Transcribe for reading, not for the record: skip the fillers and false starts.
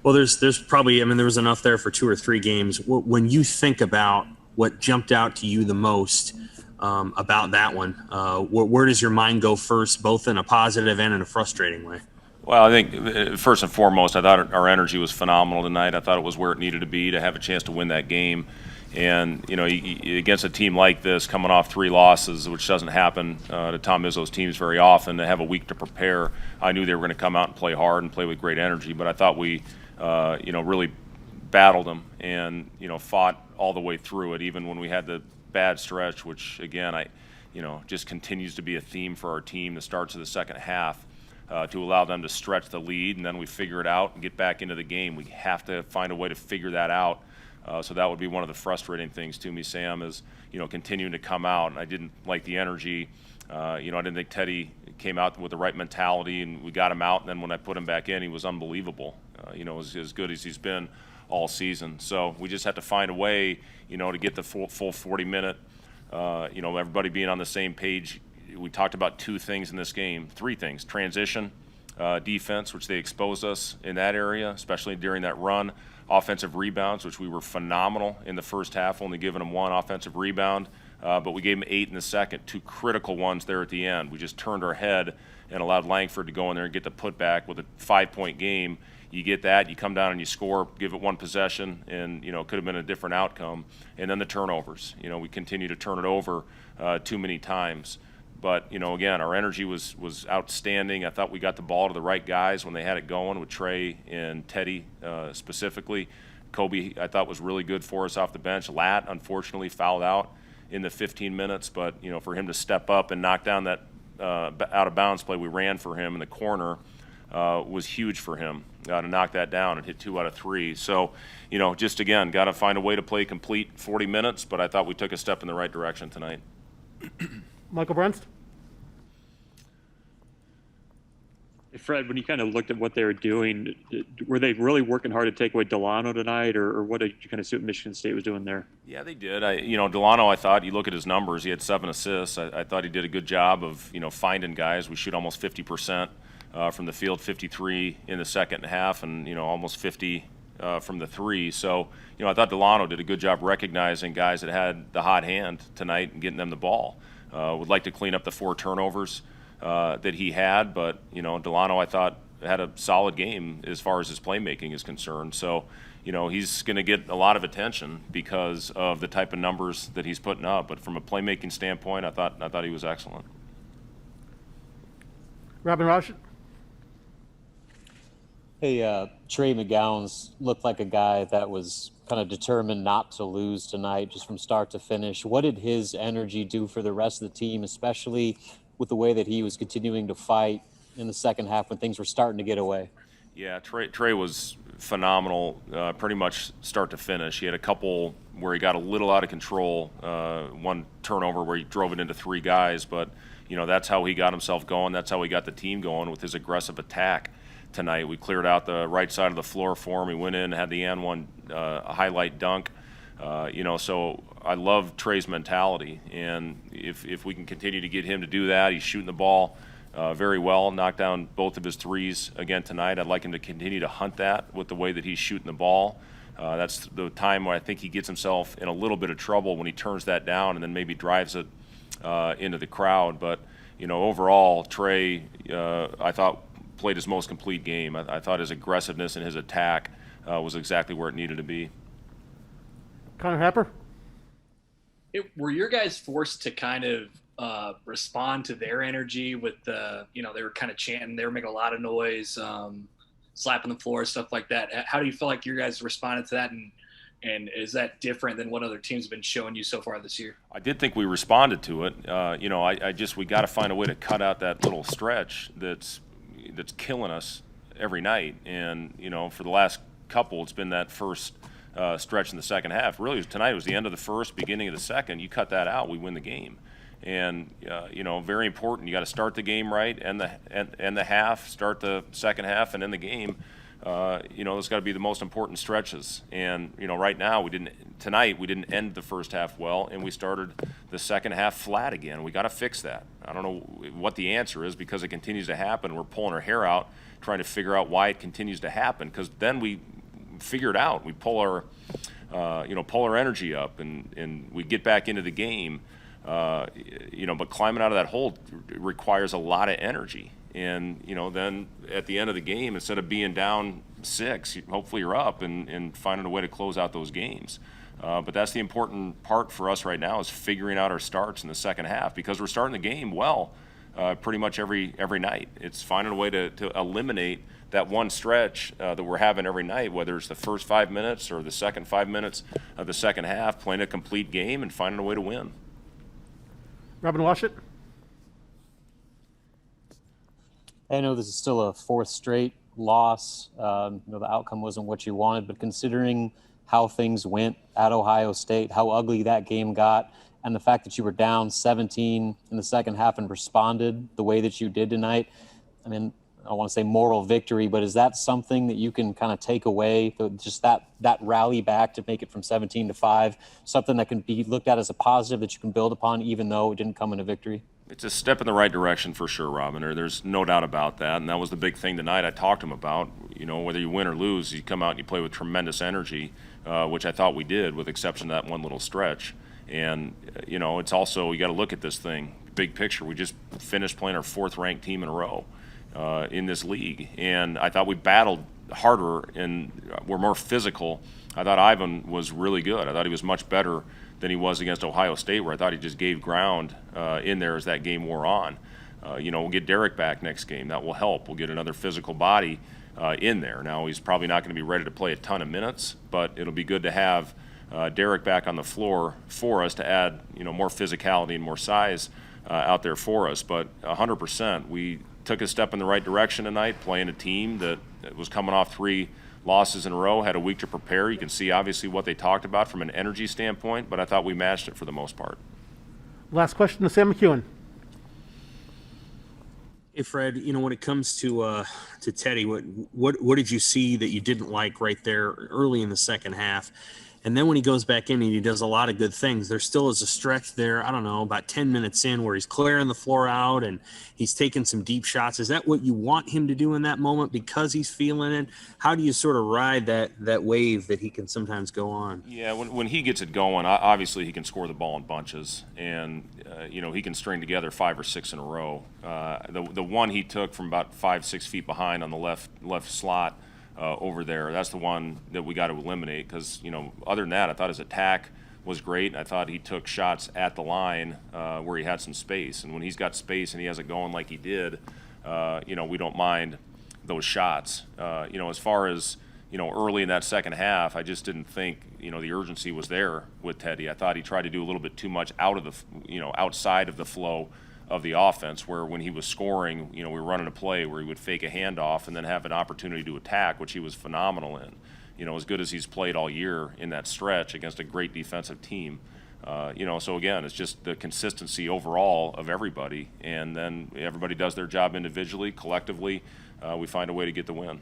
Well, there's probably, I mean, there was enough there for two or three games. When you think about what jumped out to you the most about that one, where does your mind go first, both in a positive and in a frustrating way? Well, I think first and foremost, I thought our energy was phenomenal tonight. I thought it was where it needed to be to have a chance to win that game. And, against a team like this, coming off 3 losses, which doesn't happen to Tom Izzo's teams very often, to have a week to prepare, I knew they were going to come out and play hard and play with great energy. But I thought we, really battled them and, fought all the way through it, even when we had the bad stretch, which, again, just continues to be a theme for our team that starts of the second half. To allow them to stretch the lead, and then we figure it out and get back into the game. We have to find a way to figure that out. So that would be one of the frustrating things to me, Sam, is continuing to come out. And I didn't like the energy. I didn't think Teddy came out with the right mentality, and we got him out. And then when I put him back in, he was unbelievable. As good as he's been all season. So we just have to find a way, to get the full 40-minute. Everybody being on the same page. We talked about 2 things in this game, 3 things: transition, defense, which they exposed us in that area, especially during that run; offensive rebounds, which we were phenomenal in the first half, only giving them 1 offensive rebound, but we gave them 8 in the second, 2 critical ones there at the end. We just turned our head and allowed Langford to go in there and get the putback with a 5-point game. You get that, you come down and you score, give it 1 possession, and it could have been a different outcome. And then the turnovers. We continue to turn it over too many times. But, again, our energy was outstanding. I thought we got the ball to the right guys when they had it going, with Trey and Teddy specifically. Kobe, I thought, was really good for us off the bench. Lat, unfortunately, fouled out in the 15 minutes. But, for him to step up and knock down that out-of-bounds play we ran for him in the corner was huge for him to knock that down and hit 2 out of 3. So, just, again, got to find a way to play complete 40 minutes. But I thought we took a step in the right direction tonight. Michael Brunst? Hey, Fred, when you kind of looked at what they were doing, were they really working hard to take away Delano tonight, or what did you kind of see what Michigan State was doing there? Yeah, they did. Delano, I thought, you look at his numbers, he had 7 assists. I thought he did a good job of, finding guys. We shoot almost 50% from the field, 53 in the second half, and, almost 50 from the 3. So, I thought Delano did a good job recognizing guys that had the hot hand tonight and getting them the ball. Would like to clean up the 4 turnovers that he had, but Delano, I thought, had a solid game as far as his playmaking is concerned. So, he's going to get a lot of attention because of the type of numbers that he's putting up. But from a playmaking standpoint, I thought he was excellent. Robin Rausch? Hey, Trey McGowan's looked like a guy that was kind of determined not to lose tonight, just from start to finish. What did his energy do for the rest of the team, especially with the way that he was continuing to fight in the second half when things were starting to get away? Yeah, Trey was phenomenal, pretty much start to finish. He had a couple where he got a little out of control, 1 turnover where he drove it into 3 guys, but that's how he got himself going. That's how he got the team going, with his aggressive attack tonight. We cleared out the right side of the floor for him. He went in, had the and one highlight dunk. So I love Trey's mentality, and if we can continue to get him to do that, he's shooting the ball very well, knocked down both of his 3s again tonight. I'd like him to continue to hunt that with the way that he's shooting the ball. That's the time where I think he gets himself in a little bit of trouble, when he turns that down and then maybe drives it into the crowd. But overall, Trey, I thought, played his most complete game. I thought his aggressiveness and his attack was exactly where it needed to be. Connor Happer? Were your guys forced to kind of respond to their energy with the, they were kind of chanting, they were making a lot of noise, slapping the floor, stuff like that? How do you feel like your guys responded to that, and is that different than what other teams have been showing you so far this year? I did think we responded to it. We got to find a way to cut out that little stretch that's killing us every night. And, for the last couple, it's been that first stretch in the second half. Really, tonight was the end of the first, beginning of the second. You cut that out, we win the game. And, very important. You got to start the game right, and the half, start the second half, and end the game those got to be the most important stretches. And, right now tonight we didn't end the first half well, and we started the second half flat again. We got to fix that. I don't know what the answer is, because it continues to happen. We're pulling our hair out trying to figure out why it continues to happen, because then we figure it out. We pull our energy up, and we get back into the game. But climbing out of that hole requires a lot of energy. And, then at the end of the game, instead of being down 6, hopefully you're up and finding a way to close out those games. But that's the important part for us right now, is figuring out our starts in the second half, because we're starting the game well pretty much every night. It's finding a way to eliminate that one stretch that we're having every night, whether it's the first 5 minutes or the second 5 minutes of the second half, playing a complete game and finding a way to win. Robin Washut. I know this is still a 4th straight loss. The outcome wasn't what you wanted, but considering how things went at Ohio State, how ugly that game got, and the fact that you were down 17 in the second half and responded the way that you did tonight, I mean, I don't want to say moral victory, but is that something that you can kind of take away, just that rally back to make it from 17-5, something that can be looked at as a positive that you can build upon, even though it didn't come in a victory? It's a step in the right direction for sure, Robin. There's no doubt about that, and that was the big thing tonight I talked to him about. Whether you win or lose, you come out and you play with tremendous energy, which I thought we did, with the exception of that one little stretch. And, it's also, you got to look at this thing, big picture. We just finished playing our 4th-ranked team in a row in this league, and I thought we battled harder and were more physical. I thought Ivan was really good. I thought he was much better than he was against Ohio State, where I thought he just gave ground in there as that game wore on. We'll get Derek back next game. That will help. We'll get another physical body in there. Now, he's probably not going to be ready to play a ton of minutes, but it'll be good to have Derek back on the floor for us to add, more physicality and more size out there for us. But 100%, we took a step in the right direction tonight, playing a team that was coming off 3 losses in a row, had a week to prepare. You can see obviously what they talked about from an energy standpoint, but I thought we matched it for the most part. Last question to Sam McEwen. Hey, Fred, when it comes to Teddy, what did you see that you didn't like right there early in the second half? And then when he goes back in and he does a lot of good things, there still is a stretch there, I don't know, about 10 minutes in, where he's clearing the floor out and he's taking some deep shots. Is that what you want him to do in that moment because he's feeling it? How do you sort of ride that wave that he can sometimes go on? Yeah, when he gets it going, obviously he can score the ball in bunches, and he can string together 5 or 6 in a row. The one he took from about 5-6 feet behind on the left slot over there, that's the one that we got to eliminate, because other than that, I thought his attack was great. I thought he took shots at the line where he had some space, and when he's got space and he has it going like he did, we don't mind those shots. As far as early in that second half, I just didn't think the urgency was there with Teddy. I thought he tried to do a little bit too much outside of the flow of the offense, where when he was scoring, we were running a play where he would fake a handoff and then have an opportunity to attack, which he was phenomenal in. As good as he's played all year in that stretch against a great defensive team. So again, it's just the consistency overall of everybody, and then everybody does their job individually, collectively. We find a way to get the win.